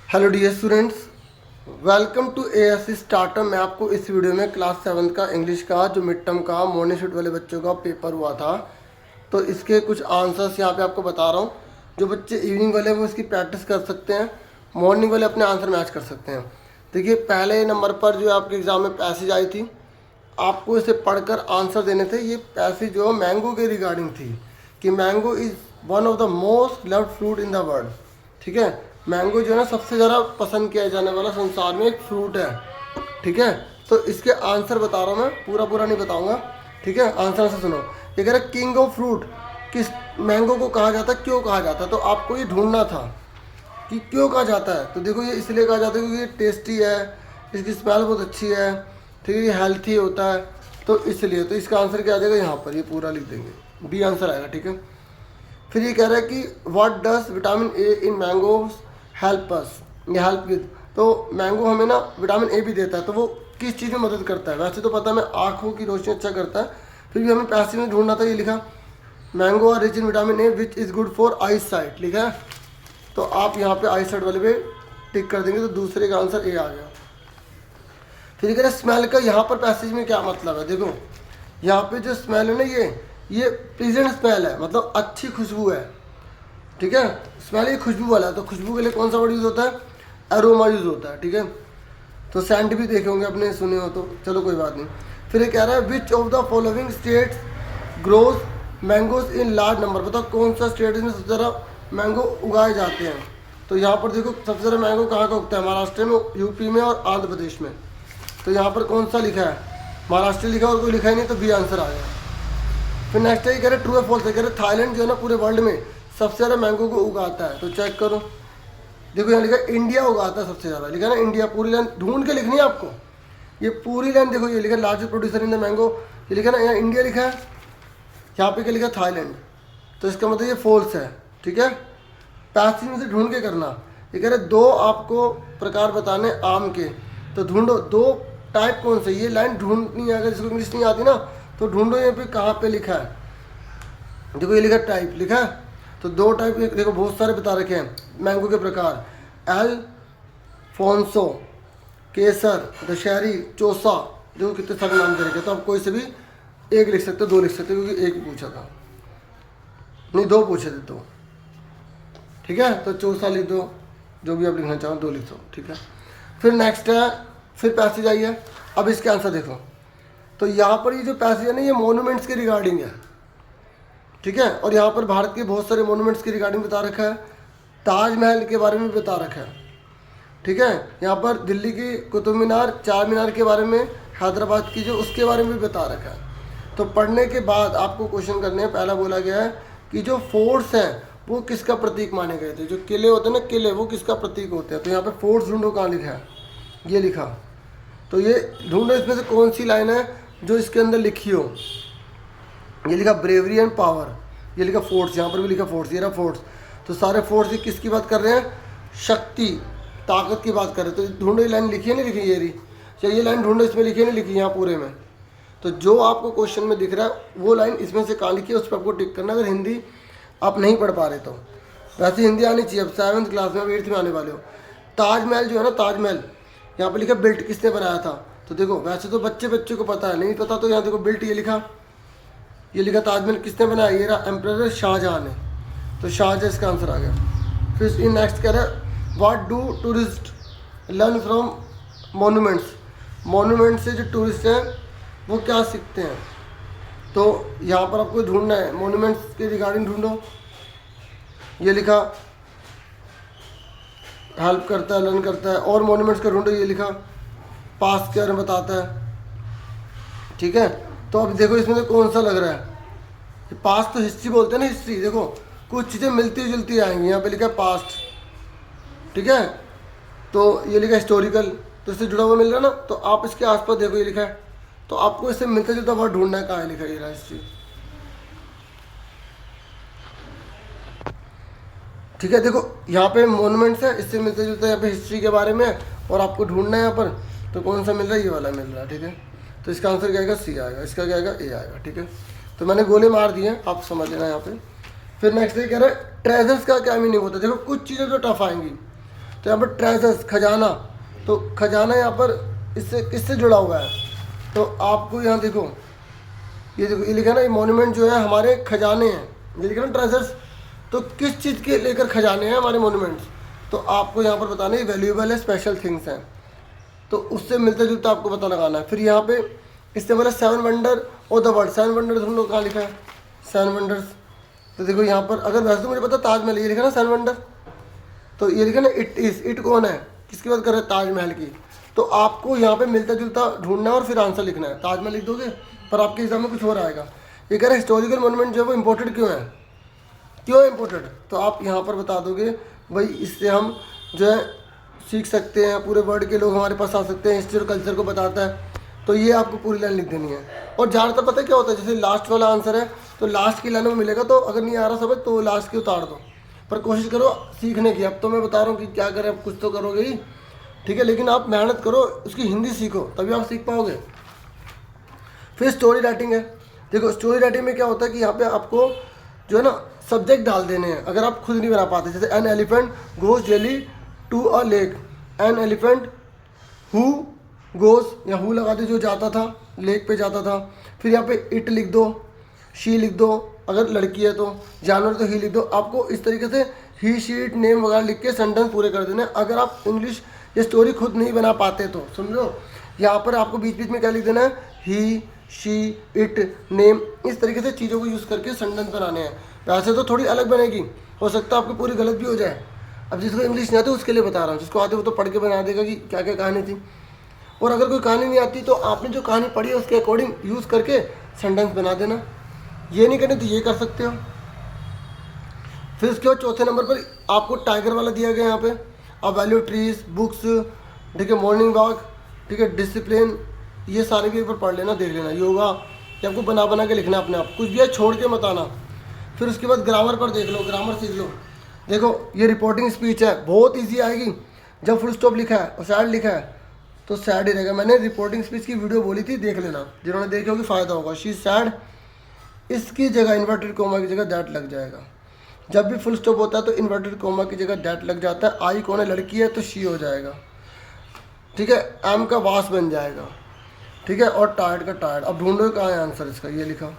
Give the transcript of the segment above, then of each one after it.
Hello dear students, welcome to ASC starter. मैं आपको इस वीडियो में क्लास 7 का इंग्लिश का जो मिड टर्म का मॉर्निंग शिफ्ट वाले बच्चों का पेपर हुआ था, तो इसके कुछ आंसर्स यहाँ पे आपको बता रहा हूँ। जो बच्चे इवनिंग वाले हैं वो इसकी प्रैक्टिस कर सकते हैं, मॉर्निंग वाले अपने आंसर मैच कर सकते हैं। देखिए, पहले नंबर पर जो आपके एग्ज़ाम में पैसेज आई थी, आपको इसे पढ़कर आंसर देने थे। ये पैसेज जो मैंगो के रिगार्डिंग थी कि mango is one of the most loved fruit in the world. ठीक है, मैंगो जो है ना सबसे ज़्यादा पसंद किया जाने वाला संसार में एक फ्रूट है। ठीक है, तो इसके आंसर बता रहा हूँ मैं, पूरा नहीं बताऊँगा। ठीक है, आंसर से सुनो। ये कह रहा है किंग ऑफ फ्रूट किस मैंगो को कहा जाता है, क्यों कहा जाता है, तो आपको ये ढूंढना था कि क्यों कहा जाता है। तो देखो, ये इसलिए कहा जाता है क्योंकि ये टेस्टी है, इसकी स्मेल बहुत अच्छी है, ठीक है, ये हेल्थी होता है, तो इसलिए। तो इसका आंसर क्या आ जाएगा, यहाँ पर ये पूरा लिख देंगे, बी आंसर आएगा। ठीक है, फिर ये कह रहा है कि what does vitamin A in mangoes help us, ये हेल्प विद, तो मैंगो हमें ना विटामिन ए भी देता है, तो वो किस चीज़ में मदद करता है। वैसे तो पता है, मैं आँखों की रोशनी अच्छा करता है, फिर भी हमें पैसे में ढूंढना था। ये लिखा mango are rich in vitamin A which is good for eyesight, लिखा है। तो आप यहाँ पे आई साइट वाले पे टिक कर देंगे, तो दूसरे का आंसर ए आ गया। फिर कह रहे स्मेल का यहाँ पर पैसेज में क्या मतलब है। देखो, यहाँ पे जो स्मेल है ना, ये प्लीजेंट स्मेल है, मतलब अच्छी खुशबू है। ठीक है, स्मेल ये खुशबू वाला है, तो खुशबू के लिए कौन सा वर्ड यूज़ होता है, एरोमा यूज़ होता है। ठीक है, तो सेंट भी देखे होंगे अपने, सुने हो तो चलो कोई बात नहीं। फिर ये कह रहा है which of the following states grows mangoes in large number, बताओ कौन सा स्टेट में सबसे ज़्यादा मैंगो उगाए जाते हैं। तो यहाँ पर देखो, सबसे ज़्यादा मैंगो कहाँ का उगता है, महाराष्ट्र में, यूपी में और आंध्र प्रदेश में। तो यहाँ पर कौन सा लिखा है, महाराष्ट्र लिखा और कोई लिखा ही नहीं, तो बी आंसर आ गया। फिर नेक्स्ट है, कह रहे ट्रू है फॉल्स है। कह रहे थाईलैंड जो है ना पूरे वर्ल्ड में सबसे ज़्यादा मैंगो को उगाता है, तो चेक करो। देखो, यहाँ लिखा इंडिया उगाता है सबसे ज़्यादा, लिखा ना इंडिया, पूरी लाइन ढूंढ के लिखनी है आपको, ये पूरी लाइन देखो। ये लिखा largest producer in the mango, ये लिखा ना, यहाँ इंडिया लिखा है, यहाँ पे क्या लिखा थाईलैंड, तो इसका मतलब ये फॉल्स है। ठीक है, पैसेज में से ढूंढ के करना। ये कह रहे दो आपको प्रकार बताने आम के, तो ढूंढो दो टाइप कौन से, ये लाइन ढूंढनी है। अगर जिसको इंग्लिश नहीं आती ना, तो ढूंढो यहाँ पे कहाँ पे लिखा है। देखो, ये लिखा टाइप, लिखा है, तो दो टाइप देखो, बहुत सारे बता रखे हैं मैंगो के प्रकार, एल्फोंसो, केसर, दशहरी, चौसा। देखो कितने सारे नाम दे रखे हैं, तो आप कोई से भी एक लिख सकते हो, दो लिख सकते हो, क्योंकि एक पूछा था, नहीं दो पूछे थे तो। ठीक है, तो चौसा लिख दो, जो भी आप लिखना चाहो दो लिख दो। ठीक है, फिर नेक्स्ट है, फिर पैसेज आई है। अब इसके आंसर देखो, तो यहाँ पर ये जो पैसेज है ना, ये मोनूमेंट्स के रिगार्डिंग है। ठीक है, और यहाँ पर भारत के बहुत सारे मोनूमेंट्स के रिगार्डिंग बता रखा है, ताजमहल के बारे में भी बता रखा है। ठीक है, यहाँ पर दिल्ली की कुतुब मीनार, चार मीनार के बारे में, हैदराबाद की जो उसके बारे में भी बता रखा है। तो पढ़ने के बाद आपको क्वेश्चन करने हैं। पहला बोला गया है कि जो फोर्ट्स हैं वो किसका प्रतीक माने गए थे। जो किले होते हैं ना, किले, वो किसका प्रतीक होते हैं। तो यहाँ पर फोर्ट्स ढूंढो, कहाँ लिखा है, ये लिखा, तो ये ढूंढो इसमें से कौन सी लाइन है जो इसके अंदर लिखी हो। ये लिखा ब्रेवरी एंड पावर, ये लिखा फोर्ट्स, यहाँ पर भी लिखा फोर्ट्स, ये रहा फोर्ट्स। तो सारे फोर्ट्स ये किसकी बात कर रहे हैं, शक्ति, ताकत की बात कर रहे हैं। तो ढूंढो, ये लाइन लिखी है नहीं लिखी, ये रही, ये लाइन ढूंढो, इसमें लिखी है नहीं लिखी, यहाँ पूरे में। तो जो आपको क्वेश्चन में दिख रहा है वो लाइन इसमें से कहाँ लिखी है, उस पर आपको टिक करना, अगर हिंदी आप नहीं पढ़ पा रहे तो। वैसे हिंदी आनी चाहिए, अब 7th क्लास में, 8th में आने वाले हो। ताजमहल जो है ना, ताजमहल यहाँ पर लिखा बिल्ट किसने बनाया था। तो देखो, वैसे तो बच्चे को पता है, नहीं पता तो यहाँ देखो बिल्ट, ये लिखा, ये लिखा ताजमहल किसने बनाया, ये रहा एम्परर शाहजहां ने, तो शाहजहां इसका आंसर आ गया। फिर इन नेक्स्ट कह रहा है what do tourist learn from monuments, monument से जो टूरिस्ट हैं वो क्या सीखते हैं। तो यहाँ पर आपको ढूंढना है, मोनूमेंट्स के रिगार्डिंग ढूंढो। ये लिखा हेल्प करता है, लर्न करता है, और मोनूमेंट्स का ढूंढो, ये लिखा पास्ट के बारे में बताता है। ठीक है, तो अब देखो इसमें से कौन सा लग रहा है, पास्ट तो हिस्ट्री बोलते हैं ना, हिस्ट्री। देखो कुछ चीज़ें मिलती जुलती आएंगी, यहाँ पे लिखा है पास्ट। ठीक है, तो ये लिखा हिस्टोरिकल, तो इससे जुड़ा हुआ मिल रहा है ना, तो आप इसके आसपास देखो, ये लिखा है, तो आपको इससे मिलता जुलता वर्ड ढूंढना है, कहाँ है लिखा, ये रहा हिस्ट्री। ठीक है, देखो यहाँ पे मोनूमेंट्स है, इससे मिलता जुलता यहाँ पे हिस्ट्री के बारे में, और आपको ढूंढना है यहाँ पर, तो कौन सा मिल रहा है, ये वाला मिल रहा है। ठीक है, तो इसका आंसर क्या आएगा, सी आएगा, इसका क्या आएगा, ए आएगा। ठीक है, तो मैंने गोले मार दिए हैं, आप समझ लेना यहाँ पे। फिर नेक्स्ट ये कह रहा है ट्रेजर्स का क्या मीनिंग होता है। देखो कुछ चीज़ें जो टफ आएंगी, तो यहाँ पर ट्रेजर्स खजाना, तो खजाना यहाँ पर इससे किससे जुड़ा हुआ है, तो आपको यहाँ देखो ये लिखा ना, ये मॉन्यूमेंट जो है हमारे खजाने हैं, ये लिखा ना ट्रेजर्स, तो किस चीज़ के लेकर खजाने हैं हमारे मॉन्यूमेंट्स, तो आपको यहाँ पर बताना है वैल्यूएबल है, स्पेशल थिंग्स हैं, तो उससे मिलता जुलता आपको पता लगाना है। फिर यहाँ पे इससे बोला 7 wonder of the world, 7 wonders हम लोग कहाँ लिखा है 7 वंडर्स, तो देखो यहाँ पर अगर वैसे तो मुझे पता ताजमहल, ये लिखा ना 7 वंडर, तो ये लिखा ना इट कौन है, किसकी बात कर रहे हैं, ताजमहल की, तो आपको यहाँ पे मिलता जुलता ढूंढना है और फिर आंसर लिखना है। ताजमहल लिख दोगे पर आपके एग्जाम में कुछ और आएगा। ये कह रहे हैं हिस्टोरिकल मोनूमेंट जो है वो इम्पोर्टेड क्यों है, क्यों इम्पोर्टेड, तो आप यहाँ पर बता दोगे भाई इससे हम जो है सीख सकते हैं, पूरे वर्ल्ड के लोग हमारे पास आ सकते हैं, हिस्ट्री और कल्चर को बताता है, तो ये आपको पूरी लाइन लिख देनी है। और ज़्यादातर पता है क्या होता है, जैसे लास्ट वाला आंसर है तो लास्ट की लाइन में मिलेगा, तो अगर नहीं आ रहा समझ तो लास्ट की उतार दो, पर कोशिश करो सीखने की। अब तो मैं बता रहा हूँ कि क्या करें, अब कुछ तो करोगे ही, ठीक है, लेकिन आप मेहनत करो, उसकी हिंदी सीखो तभी आप सीख पाओगे। फिर स्टोरी राइटिंग है, देखो स्टोरी राइटिंग में क्या होता है कि यहाँ पे आपको जो है ना सब्जेक्ट डाल देने हैं, अगर आप खुद नहीं बना पाते, जैसे an elephant goes daily to a lake, an elephant who goes या हु लगा दो जो जाता था लेक पे जाता था, फिर यहाँ पे इट लिख दो, शी लिख दो, अगर लड़की है तो जानवर तो ही लिख दो। आपको इस तरीके से ही शी इट नेम वगैरह लिख के सेंटेंस पूरे कर देने। अगर आप इंग्लिश ये स्टोरी खुद नहीं बना पाते तो सुन लो, यहाँ पर आपको बीच बीच में क्या लिख देना है, ही शी इट नेम, इस तरीके से चीज़ों को यूज़ करके सेंटेंस बनाने हैं। वैसे तो थोड़ी अलग बनेगी, हो सकता है आपकी पूरी गलत भी हो जाए। अब जिसको इंग्लिश नहीं आती उसके लिए बता रहा हूँ, जिसको आते वो तो पढ़ के बना देगा कि क्या क्या कहानी थी। और अगर कोई कहानी नहीं आती तो आपने जो कहानी पढ़ी है उसके अकॉर्डिंग यूज़ करके सेंटेंस बना देना। ये नहीं करने तो ये कर सकते हो। फिर उसके बाद चौथे नंबर पर आपको टाइगर वाला दिया गया यहाँ पे, अब वैल्यू ट्रीज बुक्स, ठीक है, मॉर्निंग वॉक, ठीक है, डिसिप्लिन, ये सारे भी एक बार पढ़ लेना, देख लेना। योगा ये आपको बना बना के लिखना अपने आप, कुछ भी है छोड़ के मत आना। फिर उसके बाद ग्रामर पर देख लो, ग्रामर सीख लो। देखो ये रिपोर्टिंग स्पीच है, बहुत ईजी आएगी। जब फुल स्टॉप लिखा है और सैड लिखा है तो सैड ही रहेगा। मैंने रिपोर्टिंग स्पीच की वीडियो बोली थी, देख लेना, जिन्होंने देखी होगी फ़ायदा होगा। शी सैड, इसकी जगह इन्वर्टेड कोमा की जगह दैट लग जाएगा। जब भी फुल स्टॉप होता है तो इन्वर्टेड कोमा की जगह दैट लग जाता है। आई कौन है, लड़की है तो शी हो जाएगा, ठीक है, एम का वास बन जाएगा, ठीक है, और टायर्ड का टायर्ड। अब ढूंढो कहाँ है आंसर इसका, ये लिखा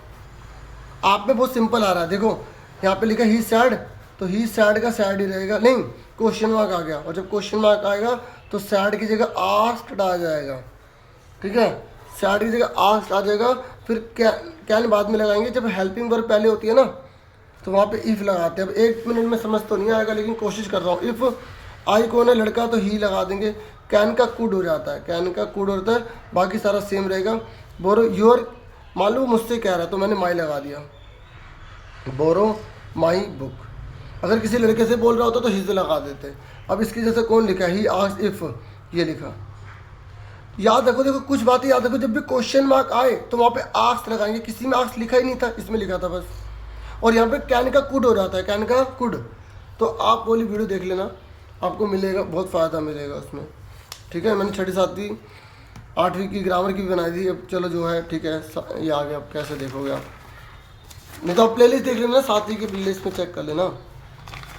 आप में बहुत सिंपल आ रहा है। देखो यहाँ पे लिखा ही सैड, तो ही सैड का सैड ही रहेगा, नहीं क्वेश्चन मार्क आ गया, और जब क्वेश्चन मार्क आएगा तो सैड की जगह आस्क्ड आ जाएगा, ठीक है, सैड की जगह आस्क्ड आ जाएगा। फिर कैन बाद में लगाएंगे, जब हेल्पिंग वर्ब पहले होती है ना तो वहाँ पे इफ़ लगाते हैं। अब 1 मिनट में समझ तो नहीं आएगा लेकिन कोशिश कर रहा हूँ। इफ़ आई कौन है, लड़का, तो ही लगा देंगे। कैन का कुड हो जाता है, कैन का कुड होता है, बाकी सारा सेम रहेगा। बोरो योर, मान लो मुझसे कह रहा है तो मैंने माई लगा दिया, बोरो माई बुक। अगर किसी लड़के से बोल रहा होता तो हिज लगा देते। अब इसकी जैसे कौन लिखा है, ही आस्क्ड इफ, ये लिखा। याद रखो, देखो कुछ बातें याद रखो, जब भी क्वेश्चन मार्क आए तो वहाँ पे आस्क्ड लगाएंगे। किसी में आस्क्ड लिखा ही नहीं था, इसमें लिखा था बस। और यहाँ पे कैन का कुड हो जाता है, कैन का कुड। तो आप वाली वीडियो देख लेना, आपको मिलेगा, बहुत फ़ायदा मिलेगा उसमें, ठीक है। मैंने 6ठी 7वीं 8वीं की ग्रामर की भी बनाई थी। अब चलो जो है ठीक है ये आ गया, अब कैसे देखोगे आप, नहीं तो आप प्लेलिस्ट देख लेना, 7वीं की प्लेलिस्ट में चेक कर लेना।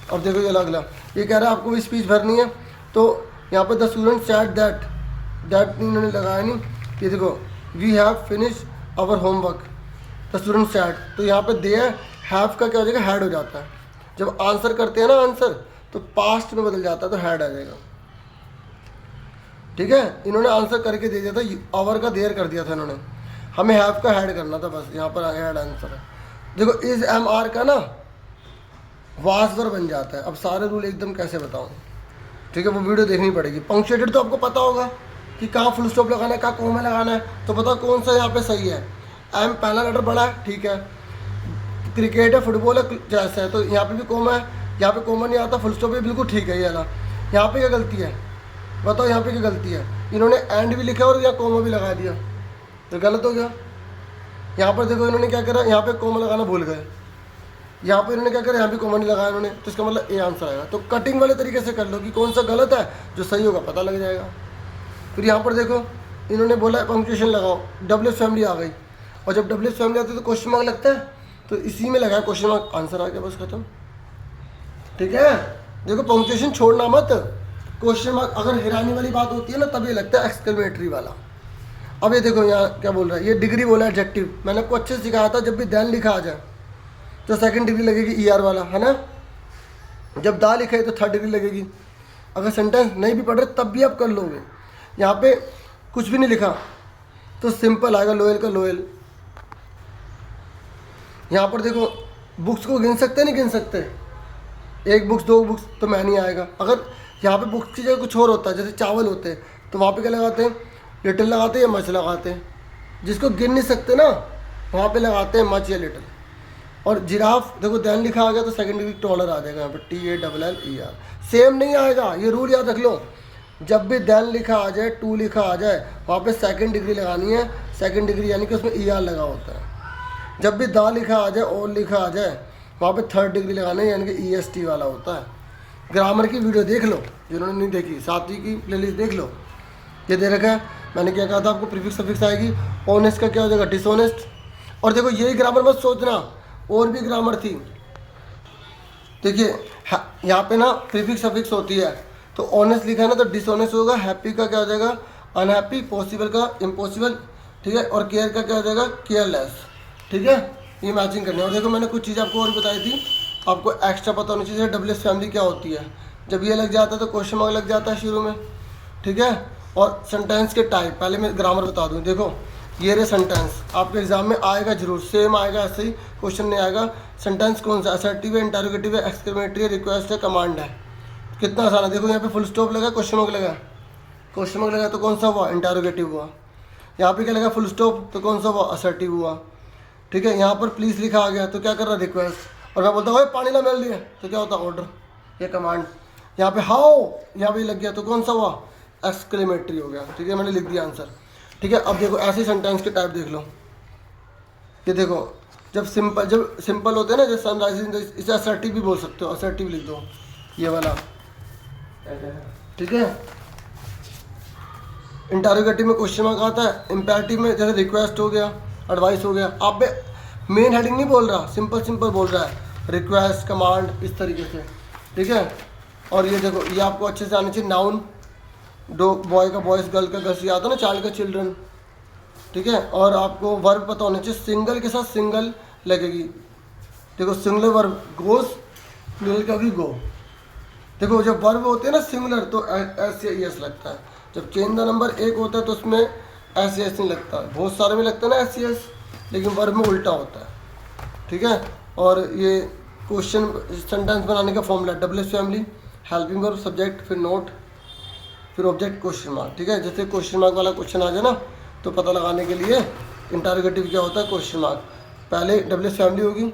अब देखो ये अगला, ये कह रहा है आपको भी स्पीच भरनी है, तो यहाँ पर द स्टूडेंट सैड दैट इन्होंने लगाया नहीं। ये देखो we have finish our homework, the student said, तो यहाँ पे दे हैव का क्या हो जाएगा, हैड हो जाता है। जब आंसर करते हैं ना आंसर तो पास्ट में बदल जाता है, तो हैड आ जाएगा, ठीक है। इन्होंने आंसर करके दे दिया था, आवर का देर कर दिया था इन्होंने, हमें हैव का हैड करना था बस। यहाँ पर हैड आंसर है। देखो इज एम आर का ना वास वर्ब बन जाता है। अब सारे रूल एकदम कैसे बताऊँ, ठीक है, वो वीडियो देखनी पड़ेगी। पंक्चुएटेड तो आपको पता होगा कि कहाँ फुल स्टॉप लगाना है, कहाँ कोमा लगाना है, तो बताओ कौन सा यहाँ पे सही है। एम पहला लेटर बड़ा है, ठीक है, क्रिकेट है, फुटबॉल है, जैसा है, तो यहाँ पे भी कोमा है, यहाँ पे कोमा नहीं आता, फुल स्टॉप भी बिल्कुल ठीक है ये वाला। यहाँ पे क्या गलती है बताओ, यहाँ पे क्या गलती है, इन्होंने एंड भी लिखा और यहाँ कोमा भी लगा दिया, तो गलत हो गया। यहाँ पर देखो इन्होंने क्या करा, यहाँ पे कोमा लगाना भूल गए, यहाँ पे इन्होंने क्या करा, यहाँ पे कोमा नहीं लगाया इन्होंने, तो इसका मतलब ए आंसर आएगा। तो कटिंग वाले तरीके से कर लो कि कौन सा गलत है, जो सही होगा पता लग जाएगा। फिर यहाँ पर देखो इन्होंने बोला पंक्चुएशन लगाओ, डब्ल्यू फैमिली आ गई, और जब डब्ल्यू फैमिली आती है तो क्वेश्चन मार्क लगता है, तो इसी में लगाया क्वेश्चन मार्क, आंसर आ गया, बस खत्म, ठीक है। देखो पंक्चुएशन छोड़ना मत, क्वेश्चन मार्क अगर हैरानी वाली बात होती है ना तब ये लगता है एक्सक्लेमेटरी वाला। अब ये देखो यहाँ क्या बोल रहा है, ये डिग्री बोला एडजेक्टिव, मैंने आपको अच्छे से सिखाया था, जब भी देन लिखा आ जाए तो सेकंड डिग्री लगेगी ER वाला, है ना। जब दा लिखा है तो थर्ड डिग्री लगेगी। अगर सेंटेंस नहीं भी पढ़ रहे तब भी आप कर लोगे। यहाँ पे कुछ भी नहीं लिखा तो सिंपल आएगा, लोयल का लोयल। यहाँ पर देखो बुक्स को गिन सकते नहीं गिन सकते, एक बुक्स दो बुक्स तो मैं नहीं आएगा। अगर यहाँ पे बुक्स की जगह कुछ और होता है, जैसे चावल होते हैं, तो वहाँ पे क्या लगाते हैं, लिटिल लगाते हैं या मच लगाते हैं। जिसको गिन नहीं सकते ना वहाँ पे लगाते हैं मच या लिटिल। और जिराफ देखो दैन लिखा आ गया तो सेकंड डिग्री टॉलर आ जाएगा यहाँ पे TALLER। सेम नहीं आएगा, ये रूल याद रख लो। जब भी दैन लिखा आ जाए, टू लिखा आ जाए, वहाँ पे सेकंड डिग्री लगानी है। सेकंड डिग्री यानी कि उसमें ER लगा होता है। जब भी दा लिखा आ जाए, और लिखा आ जाए, वहाँ पे थर्ड डिग्री लगाना है, यानी कि EST वाला होता है। ग्रामर की वीडियो देख लो जिन्होंने नहीं देखी, 7वीं की प्लेलिस्ट देख लो, ये दे रखा है। मैंने क्या कहा था आपको, प्रीफिक्स सफिक्स आएगी। ऑनेस्ट का क्या हो जाएगा, डिसऑनेस्ट। और देखो यही ग्रामर मत सोचना, और भी ग्रामर थी। देखिए यहाँ पे ना प्रीफिक्स सफिक्स होती है, तो ऑनेस्ट लिखा है ना तो डिसऑनेस्ट होगा। हैप्पी का क्या हो जाएगा, अनहैप्पी। पॉसिबल का इम्पॉसिबल, ठीक है। और केयर का क्या हो जाएगा, केयरलेस, ठीक है। ये मैचिंग करनी है। और देखो मैंने कुछ चीज़ आपको और बताई थी, आपको एक्स्ट्रा पता होनी चाहिए। WS फैमिली क्या होती है, जब ये लग जाता है तो क्वेश्चन मार्क लग जाता है शुरू में, ठीक है। और सेंटेंस के टाइप, पहले मैं ग्रामर बता दूँ। देखो ये रे सेंटेंस आपके एग्जाम में आएगा जरूर, सेम आएगा, ऐसे ही क्वेश्चन नहीं आएगा। सेंटेंस कौन सा, असर्टिव है, इंटरोगेटिव है, एक्सक्लेमेटरी है, रिक्वेस्ट है, कमांड है। कितना आसान है। देखो यहाँ पे फुल स्टॉप लगा, क्वेश्चन मार्क लगा, क्वेश्चन मार्क लगा तो कौन सा हुआ, इंटरोगेटिव हुआ। यहाँ पे क्या लगा, फुल स्टॉप, तो कौन सा हुआ, असर्टिव हुआ, ठीक है। यहाँ पर प्लीज़ लिखा आ गया तो क्या कर रहा है, रिक्वेस्ट। और मैं बोलता हूँ पानी ना मिल दिया तो क्या होता है, ऑर्डर या कमांड। यहाँ पे हाउ, यहाँ पे लग गया तो कौन सा हुआ, एक्सक्लेमेटरी हो गया, ठीक है। मैंने लिख दिया आंसर, ठीक है। अब देखो ऐसे सेंटेंस के टाइप देख लो। ये देखो जब सिंपल होते हैं ना, जैसे सनराइजिंग, इसे असर्टिव भी बोल सकते हो, असर्टिव लिख दो ये वाला, ठीक है। इंटरोगेटिव में क्वेश्चन मार्क आता है। इंपैरेटिव में जैसे रिक्वेस्ट हो गया, एडवाइस हो गया। आप मेन हेडिंग नहीं बोल रहा, सिंपल बोल रहा है, रिक्वेस्ट, कमांड, इस तरीके से, ठीक है। और ये देखो ये आपको अच्छे से आना चाहिए। नाउन, डो बॉय का बॉयज़, गर्ल का गर्ल्स, आता है ना, चाइल्ड का चिल्ड्रन, ठीक है। और आपको वर्ब पता होना चाहिए, सिंगल के साथ सिंगल लगेगी। देखो सिंगुलर वर्ब गोस, प्लूरल का भी गो। देखो जब वर्ब होते हैं ना सिंगुलर तो एस या ES लगता है। जब चेंज द नंबर एक होता है तो उसमें SES नहीं लगता। बहुत सारे में लगता है ना SES, लेकिन वर्ब में उल्टा होता है, ठीक है। और ये क्वेश्चन सेंटेंस बनाने का formula, WS family, helping verb, subject, फिर नोट, फिर ऑब्जेक्ट, क्वेश्चन मार्क, ठीक है। जैसे क्वेश्चन मार्क वाला क्वेश्चन आ जाए ना तो पता लगाने के लिए इंटरोगेटिव क्या होता है, क्वेश्चन मार्क। पहले WS फैमिली होगी,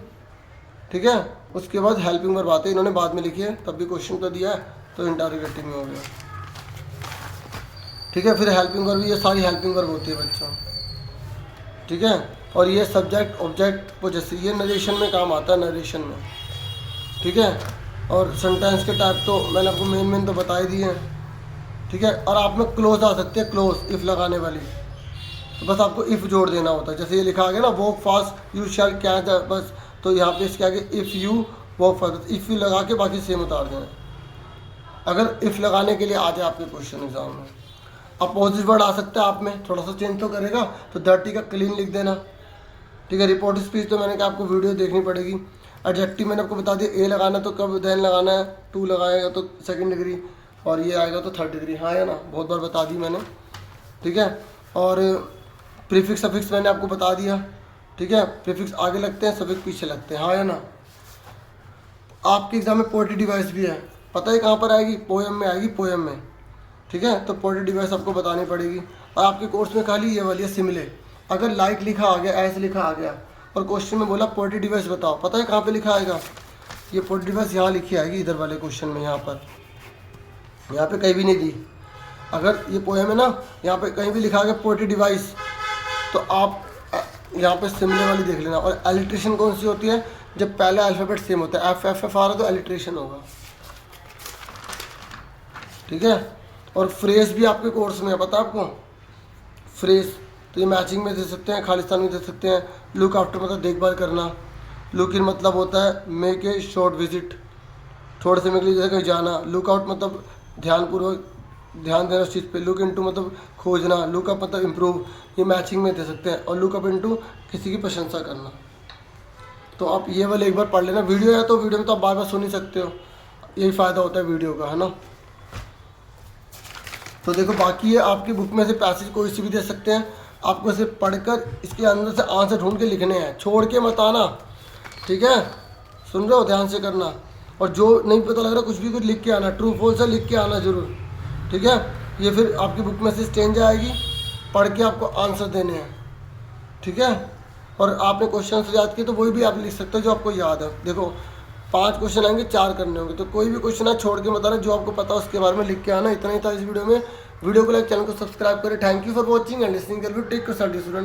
ठीक है, उसके बाद हेल्पिंग वर्ब आते हैं, इन्होंने बाद में लिखी है, तब भी क्वेश्चन तो दिया है तो इंटरोगेटिव में हो गया, ठीक है। फिर हेल्पिंग वर्ब, ये सारी हेल्पिंग वर्ब होती है बच्चों, ठीक है। और ये सब्जेक्ट, ऑब्जेक्ट, पोजेसिव, ये नरेशन में काम आता है, नरेशन में, ठीक है। और सेंटेंस के टाइप तो मैंने आपको मेन तो बता ही दिए हैं, ठीक है। और आप में क्लोज आ सकते हैं, क्लोज इफ़ लगाने वाली, तो बस आपको इफ़ जोड़ देना होता है। जैसे ये लिखा आ गया ना, walk fast, you shall catch, बस तो यहाँ पे इसके आगे if you walk fast, if you लगा के बाकी सेम उतार देना। अगर इफ़ लगाने के लिए आ जाए आपके क्वेश्चन एग्जाम में, अपोजिट वर्ड आ सकता है आप में, थोड़ा सा चेंज तो करेगा, तो डर्टी का क्लीन लिख देना, ठीक है। रिपोर्ट स्पीच तो मैंने कहा आपको वीडियो देखनी पड़ेगी। एडजेक्टिव मैंने आपको बता दिया, ए लगाना तो कब देन लगाना है, टू लगाएगा तो सेकंड डिग्री, और ये आएगा तो थर्ड डिग्री, हाँ है ना, बहुत बार बता दी मैंने, ठीक है। और प्रीफिक्स सफिक्स मैंने आपको बता दिया, ठीक है। प्रीफिक्स आगे लगते हैं, सफिक्स पीछे लगते हैं, हाँ है ना। आपके एग्जाम में पोएट्री डिवाइस भी है, पता है कहाँ पर आएगी, पोएम में आएगी, पोएम में, ठीक है। तो पोएट्री डिवाइस आपको बतानी पड़ेगी। और आपके कोर्स में खाली ये वाली है सिमिले। अगर लाइक लिखा आ गया, ऐसे लिखा आ गया, और क्वेश्चन में बोला पोएट्री डिवाइस बताओ, पता है कहाँ पे लिखा आएगा, ये पोएट्री डिवाइस यहाँ लिखी आएगी, इधर वाले क्वेश्चन में, यहाँ पे कहीं भी नहीं दी। अगर ये पोएम है ना, यहाँ पे कहीं भी लिखा गया पोएट्री डिवाइस, तो आप यहाँ पे सिमिलर वाली देख लेना। और एलिट्रेशन कौन सी होती है, जब पहला अल्फ़ाबेट सेम होता है, एफ एफ आ रहा तो एलिट्रेशन होगा, ठीक है। और फ्रेज भी आपके कोर्स में है, पता है आपको, फ्रेज तो ये मैचिंग में दे सकते हैं, खालिस्तान में दे सकते हैं। लुक आफ्टर मतलब देखभाल करना, लुक इन मतलब होता है मेक ए शॉर्ट विजिट, थोड़े समय के लिए जैसे कहीं जाना। लुक आउट मतलब ध्यानपूर्वक ध्यान देना उस चीज़ पे। लुक इनटू मतलब खोजना, लुक अप मतलब इम्प्रूव, ये मैचिंग में दे सकते हैं। और लुक अप इनटू किसी की प्रशंसा करना। तो आप ये वाले एक बार पढ़ लेना। वीडियो है तो वीडियो में तो आप बार बार सुन ही सकते हो, यही फ़ायदा होता है वीडियो का, है ना। तो देखो बाकी है आपकी बुक में से पैसेज कोई सी भी दे सकते हैं, आपको इसे पढ़कर इसके अंदर से आंसर ढूंढ के लिखने हैं, छोड़ के मत आना, ठीक है। सुन रहे हो, ध्यान से करना। और जो नहीं पता लग रहा कुछ भी कुछ लिख के आना, ट्रू फॉल्स है लिख के आना जरूर, ठीक है। ये फिर आपकी बुक में से चेंज आएगी, पढ़ के आपको आंसर देने हैं, ठीक है। और आपने क्वेश्चन याद किए तो वही भी आप लिख सकते हो जो आपको याद है। देखो 5 क्वेश्चन आएंगे, 4 करने होंगे, तो कोई भी क्वेश्चन है छोड़ के मत आना, जो आपको पता है उसके बारे में लिख के आना। इतना ही था इस वीडियो में। वीडियो को लाइक, चैनल को सब्सक्राइब करें। Thank you for watching and listening. Take care student.